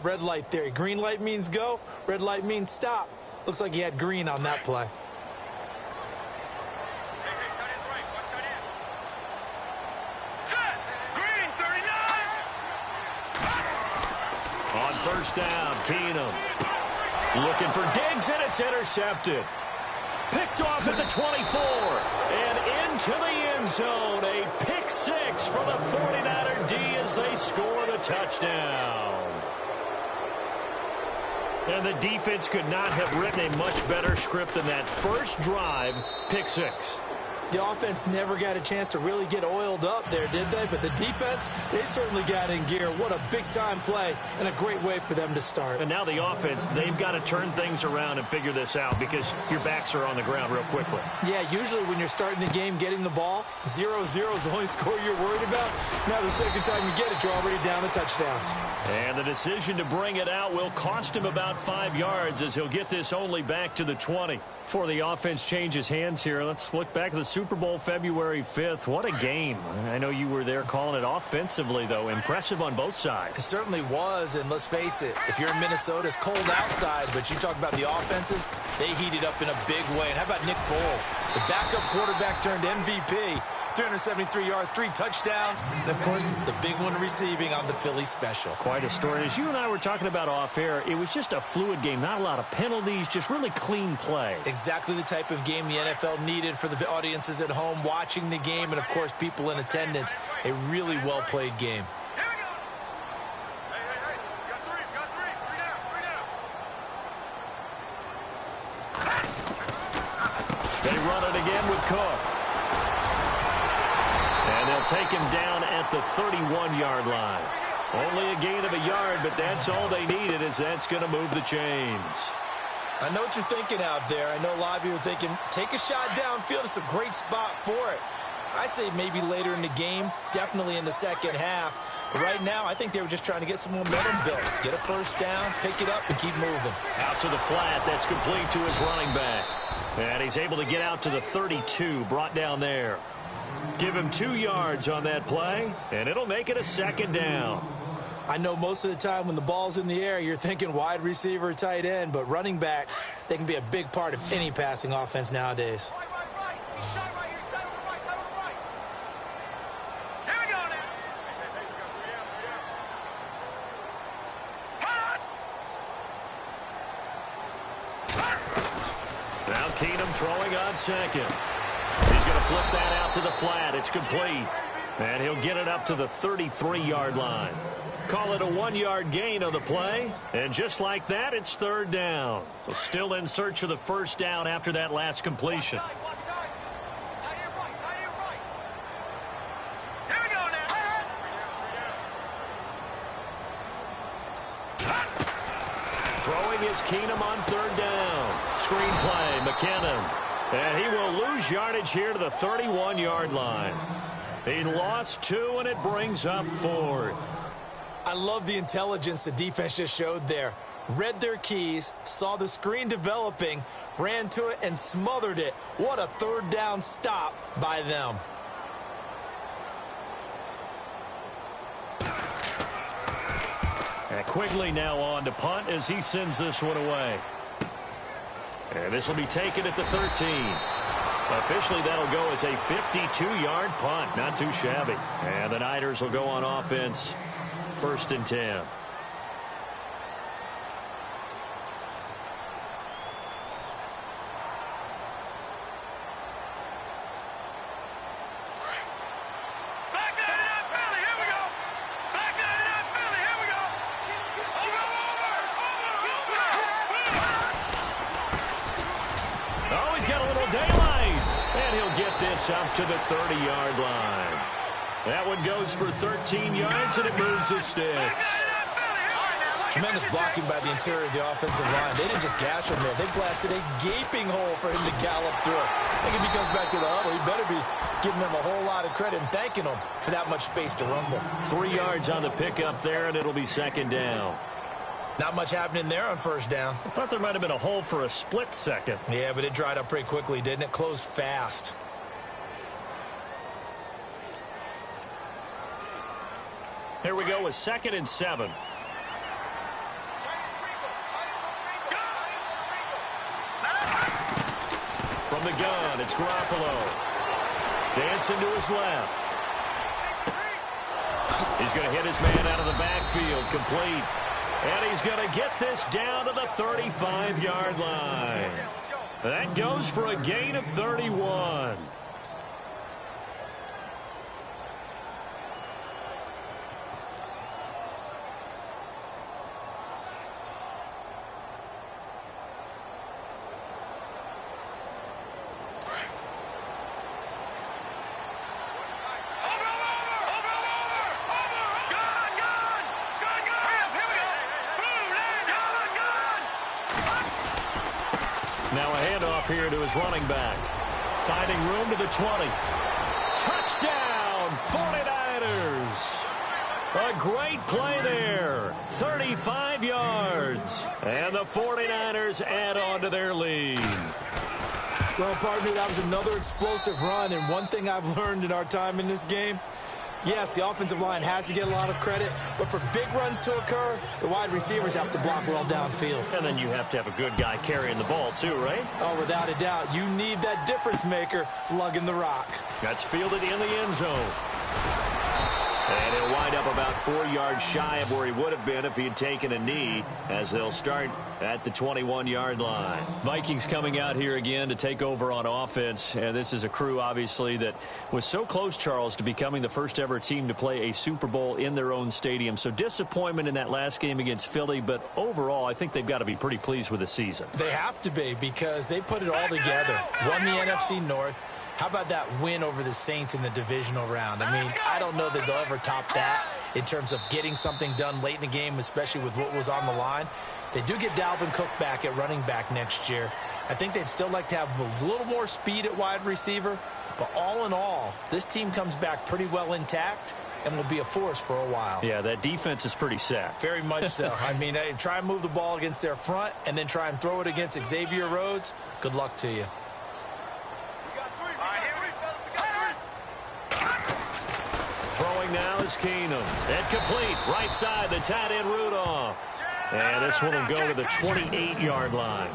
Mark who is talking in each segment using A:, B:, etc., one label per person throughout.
A: Red light there. Green light means go. Red light means stop. Looks like he had green on that play.
B: On first down, Keenum looking for Diggs, and it's intercepted. Picked off at the 24 and into the end zone. A pick six for the 49er D as they score the touchdown. And the defense could not have written a much better script than that first drive, pick six.
A: The offense never got a chance to really get oiled up there, did they? But the defense, they certainly got in gear. What a big-time play and a great way for them to start.
B: And now the offense, they've got to turn things around and figure this out because your backs are on the ground real quickly.
A: Yeah, usually when you're starting the game getting the ball, 0-0 is the only score you're worried about. Now the second time you get it, you're already down a touchdown.
B: And the decision to bring it out will cost him about 5 yards as he'll get this only back to the 20. Before the offense changes hands here, let's look back at the Super Bowl February 5th. What a game. I know you were there calling it offensively, though. Impressive on both sides.
A: It certainly was, and let's face it, if you're in Minnesota, it's cold outside, but you talk about the offenses, they heated up in a big way. And how about Nick Foles? The backup quarterback turned MVP. 373 yards, 3 touchdowns, and, of course, the big one receiving on the Philly special.
B: Quite a story. As you and I were talking about off air, it was just a fluid game. Not a lot of penalties, just really clean play.
A: Exactly the type of game the NFL needed for the audiences at home watching the game and, of course, people in attendance. A really well-played game.
B: They run it again with Cook. And they'll take him down at the 31-yard line. Only a gain of a yard, but that's all they needed, as that's going to move the chains.
A: I know what you're thinking out there. I know a lot of you are thinking, take a shot downfield. It's a great spot for it. I'd say maybe later in the game, definitely in the second half. But right now, I think they were just trying to get some momentum built. Get a first down, pick it up, and keep moving.
B: Out to the flat. That's complete to his running back. And he's able to get out to the 32, brought down there. Give him 2 yards on that play, and it'll make it a second down.
A: I know most of the time when the ball's in the air, you're thinking wide receiver, tight end, but running backs, they can be a big part of any passing offense nowadays.
B: Now Keenum throwing on second. He's going to flip that out to the flat. It's complete. And he'll get it up to the 33-yard line. Call it a 1-yard gain on the play. And just like that, it's third down. So still in search of the first down after that last completion. Throwing is Keenum on third down. Screen play, McKinnon. And he will lose yardage here to the 31-yard line. He lost 2, and it brings up 4th.
A: I love the intelligence the defense just showed there. Read their keys, saw the screen developing, ran to it, and smothered it. What a third down stop by them.
B: And Quigley now on to punt as he sends this one away. And this will be taken at the 13. Officially, that'll go as a 52-yard punt. Not too shabby. And the Niners will go on offense. 1st and 10. Up to the 30-yard line. That one goes for 13 yards, and it moves the sticks.
A: Tremendous blocking by the interior of the offensive line. They didn't just gash him there. They blasted a gaping hole for him to gallop through. I think if he comes back to the huddle, he better be giving them a whole lot of credit and thanking them for that much space to rumble.
B: 3 yards on the pickup there, and it'll be second down.
A: Not much happening there on first down.
B: I thought there might have been a hole for a split second.
A: Yeah, but it dried up pretty quickly, didn't it? Closed fast.
B: Here we go with 2nd and 7. from the gun, it's Garoppolo. Dancing to his left. He's going to hit his man out of the backfield, complete. And he's going to get this down to the 35-yard line. That goes for a gain of 31. Now a handoff here to his running back. Finding room to the 20. Touchdown, 49ers. A great play there. 35 yards. And the 49ers add on to their lead.
A: Well, partner, that was another explosive run. And one thing I've learned in our time in this game, yes, the offensive line has to get a lot of credit, but for big runs to occur, the wide receivers have to block well downfield.
B: And then you have to have a good guy carrying the ball too, right?
A: Oh, without a doubt. You need that difference maker lugging the rock.
B: That's fielded in the end zone. And he'll wind up about 4 yards shy of where he would have been if he had taken a knee, as they'll start at the 21-yard line. Vikings coming out here again to take over on offense. And this is a crew, obviously, that was so close, Charles, to becoming the first-ever team to play a Super Bowl in their own stadium. So disappointment in that last game against Philly, but overall, I think they've got to be pretty pleased with the season.
A: They have to be, because they put it all together. Won the NFC North. How about that win over the Saints in the divisional round? I mean, I don't know that they'll ever top that in terms of getting something done late in the game, especially with what was on the line. They do get Dalvin Cook back at running back next year. I think they'd still like to have a little more speed at wide receiver. But all in all, this team comes back pretty well intact and will be a force for a while.
B: Yeah, that defense is pretty set.
A: Very much so. I mean, try and move the ball against their front and then try and throw it against Xavier Rhodes. Good luck to you.
B: Throwing now is Keenum. And complete. Right side, the tight end Rudolph. And this one will go to the 28-yard line.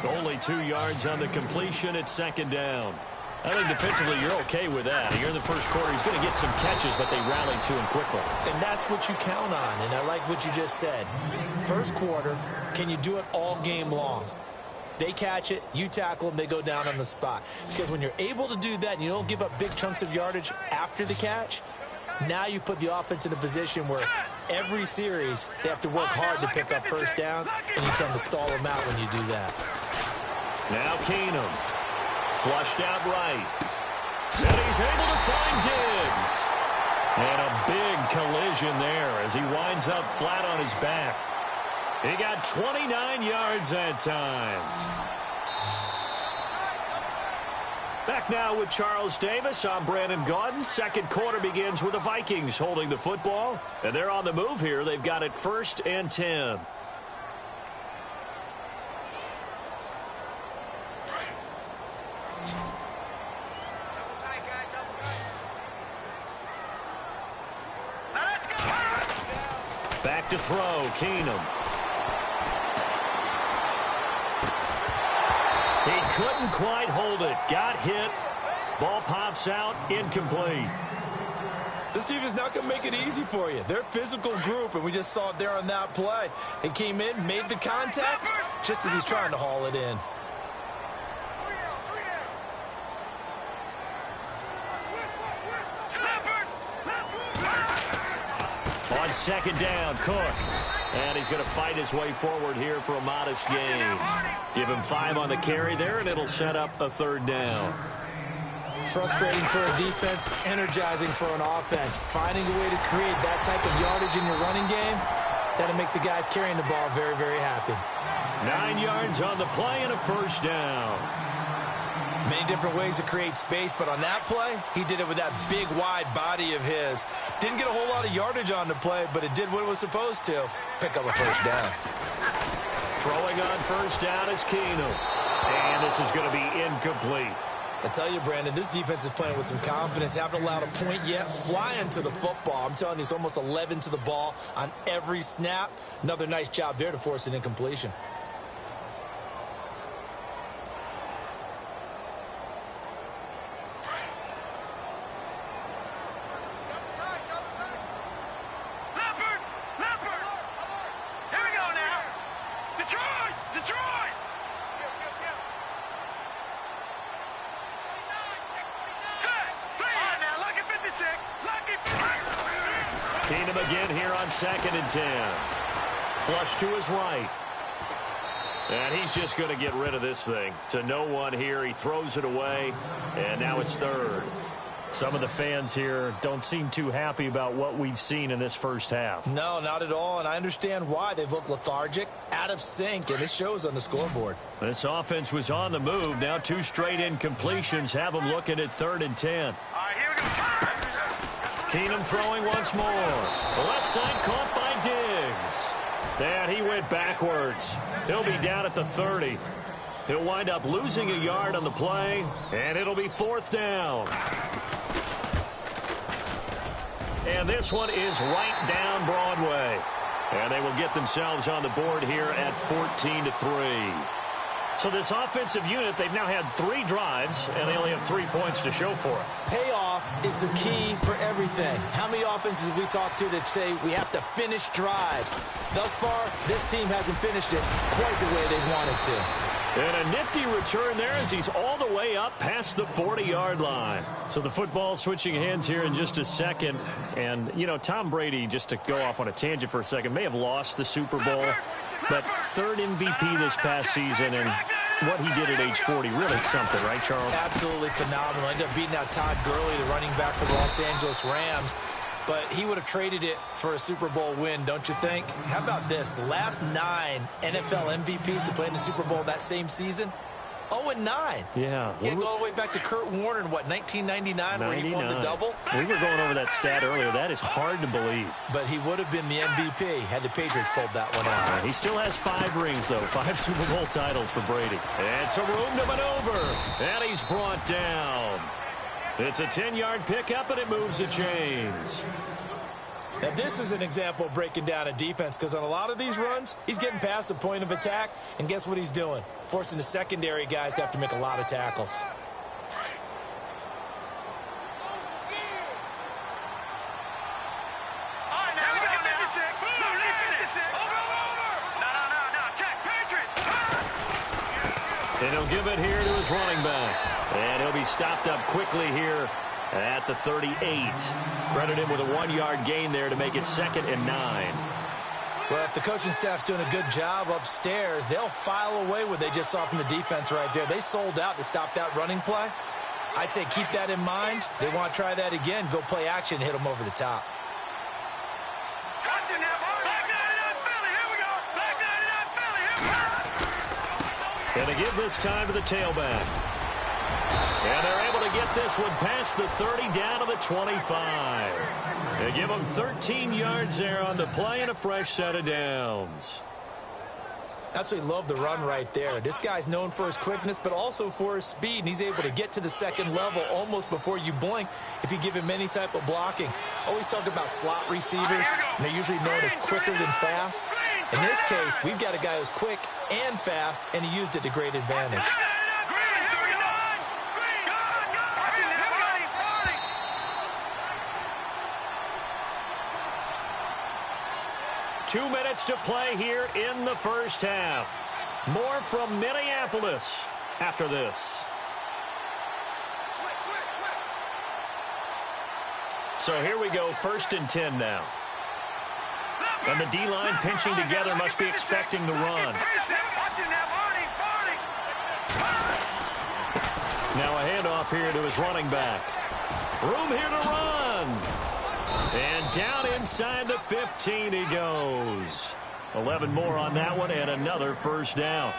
B: Only 2 yards on the completion at second down. I think defensively you're okay with that. You're in the first quarter. He's going to get some catches, but they rallied to him quickly.
A: And that's what you count on, and I like what you just said. First quarter, can you do it all game long? They catch it, you tackle them, they go down on the spot. Because when you're able to do that and you don't give up big chunks of yardage after the catch, now you put the offense in a position where every series they have to work hard to pick up first downs, and you tend to stall them out when you do that.
B: Now Keenum. Flushed out right. And he's able to find Diggs. And a big collision there as he winds up flat on his back. He got 29 yards that time. Back now with Charles Davis. I'm Brandon Gaudin. Second quarter begins with the Vikings holding the football. And they're on the move here. They've got it 1st and 10. Back to throw, Keenum. He couldn't quite hold it. Got hit. Ball pops out, incomplete.
A: This team is not going to make it easy for you. They're a physical group, and we just saw it there on that play. It came in, made the contact, just as he's trying to haul it in.
B: On second down, Cook. And he's going to fight his way forward here for a modest gain. Give him 5 on the carry there, and it'll set up a 3rd down.
A: Frustrating for a defense, energizing for an offense. Finding a way to create that type of yardage in your running game, that'll make the guys carrying the ball very, very happy.
B: 9 yards on the play and a 1st down.
A: Many different ways to create space, but on that play, he did it with that big, wide body of his. Didn't get a whole lot of yardage on the play, but it did what it was supposed to. Pick up a 1st down.
B: Throwing on 1st down is Keenum. And this is going to be incomplete.
A: I tell you, Brandon, this defense is playing with some confidence. Haven't allowed a point yet. Flying to the football. I'm telling you, it's almost 11 to the ball on every snap. Another nice job there to force an incompletion.
B: Keenum again here on 2nd and 10. Flush to his right. And he's just going to get rid of this thing. To no one here. He throws it away. And now it's 3rd.
C: Some of the fans here don't seem too happy about what we've seen in this first half.
A: No, not at all, and I understand why. They've looked lethargic, out of sync, and it shows on the scoreboard.
B: This offense was on the move. Now 2 straight incompletions have them looking at 3rd and 10.
D: All right, here we go.
B: Keenum throwing once more. Left side caught by Diggs. And he went backwards. He'll be down at the 30. He'll wind up losing a yard on the play, and it'll be 4th down. And this one is right down Broadway. And they will get themselves on the board here at 14-3. So this offensive unit, they've now had 3 drives, and they only have 3 points to show for it.
A: Payoff is the key for everything. How many offenses we talk to that say we have to finish drives? Thus far, this team hasn't finished it quite the way they wanted to.
B: And a nifty return there as he's all the way up past the 40-yard line.
C: So the football switching hands here in just a second. And, you know, Tom Brady, just to go off on a tangent for a second, may have lost the Super Bowl. But 3rd MVP this past season, and what he did at age 40, really something, right, Charles?
A: Absolutely phenomenal. Ended up beating out Todd Gurley, the running back for the Los Angeles Rams. But he would have traded it for a Super Bowl win, don't you think? How about this? The last 9 NFL MVPs to play in the Super Bowl that same season, 0-9.
C: Yeah.
A: You go all the way back to Kurt Warner in, what, 1999, where he won the double?
C: We were going over that stat earlier. That is hard to believe.
A: But he would have been the MVP had the Patriots pulled that one out.
C: He still has 5 rings, though. 5 Super Bowl titles for Brady.
B: And some room to maneuver. And he's brought down. It's a 10-yard pickup, and it moves the chains.
A: Now, this is an example of breaking down a defense, because on a lot of these runs, he's getting past the point of attack, and guess what he's doing? Forcing the secondary guys to have to make a lot of tackles.
B: And he'll give it here to his running back. And he'll be stopped up quickly here at the 38. Credit him with a 1-yard gain there to make it 2nd and 9.
A: Well, if the coaching staff's doing a good job upstairs, they'll file away what they just saw from the defense right there. They sold out to stop that running play. I'd say keep that in mind. They want to try that again. Go play action, hit them over the top.
B: And they give this time to the tailback. And they're able to get this one past the 30 down to the 25. They give them 13 yards there on the play and a fresh set of downs.
A: Absolutely love the run right there. This guy's known for his quickness, but also for his speed, and he's able to get to the 2nd level almost before you blink if you give him any type of blocking. Always talk about slot receivers, and they're usually known as quicker than fast. In this case, we've got a guy who's quick and fast, and he used it to great advantage.
B: Two minutes to play here in the first half. More from Minneapolis after this.
C: So here we go, 1st and 10 now. And the D-line pinching together must be expecting the run.
B: Now a handoff here to his running back. Room here to run. And down inside the 15 he goes. 11 more on that one and another first down.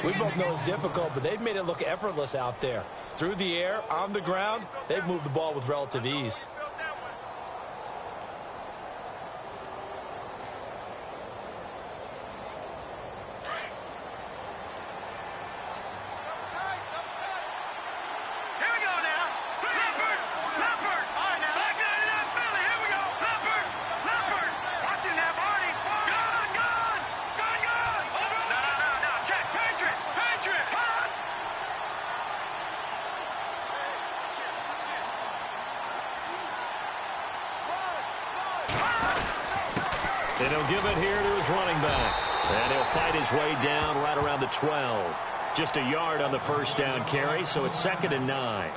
A: We both know it's difficult, but they've made it look effortless out there. Through the air, on the ground, they've moved the ball with relative ease.
B: And he'll give it here to his running back. And he'll fight his way down right around the 12. Just a yard on the first down carry, so it's 2nd and 9.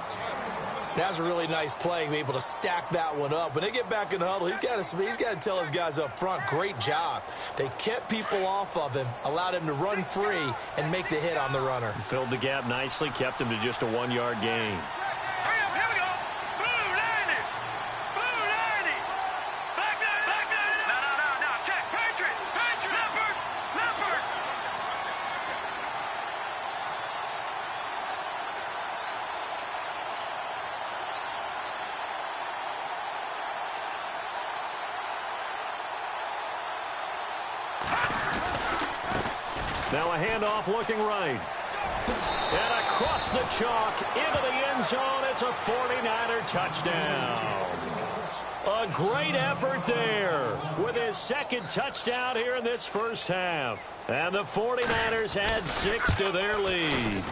A: That was a really nice play, being able to stack that one up. When they get back in the huddle, he's got to tell his guys up front, great job. They kept people off of him, allowed him to run free and make the hit on the runner.
B: Filled the gap nicely, kept him to just a 1-yard gain. Now a handoff looking right. And across the chalk into the end zone. It's a 49er touchdown. A great effort there with his 2nd touchdown here in this first half. And the 49ers add 6 to their lead.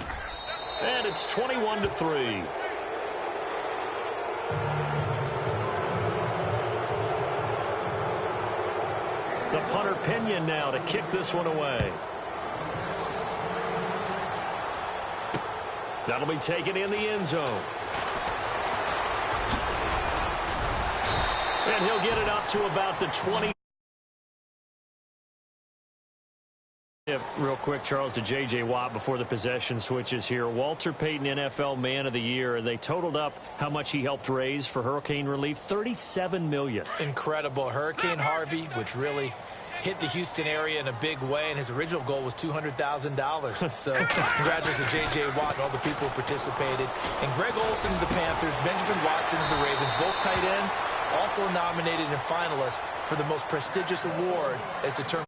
B: And it's 21-3. The punter Pinion now to kick this one away. That'll be taken in the end zone. And he'll get it up to about the 20. Yeah, real quick, Charles, to J.J. Watt before the possession switches here. Walter Payton, NFL Man of the Year. They totaled up how much he helped raise for hurricane relief, $37 million.
A: Incredible. Hurricane Harvey, which really hit the Houston area in a big way, and his original goal was $200,000. So congratulations to J.J. Watt and all the people who participated. And Greg Olsen of the Panthers, Benjamin Watson of the Ravens, both tight ends, also nominated and finalists for the most prestigious award as determined.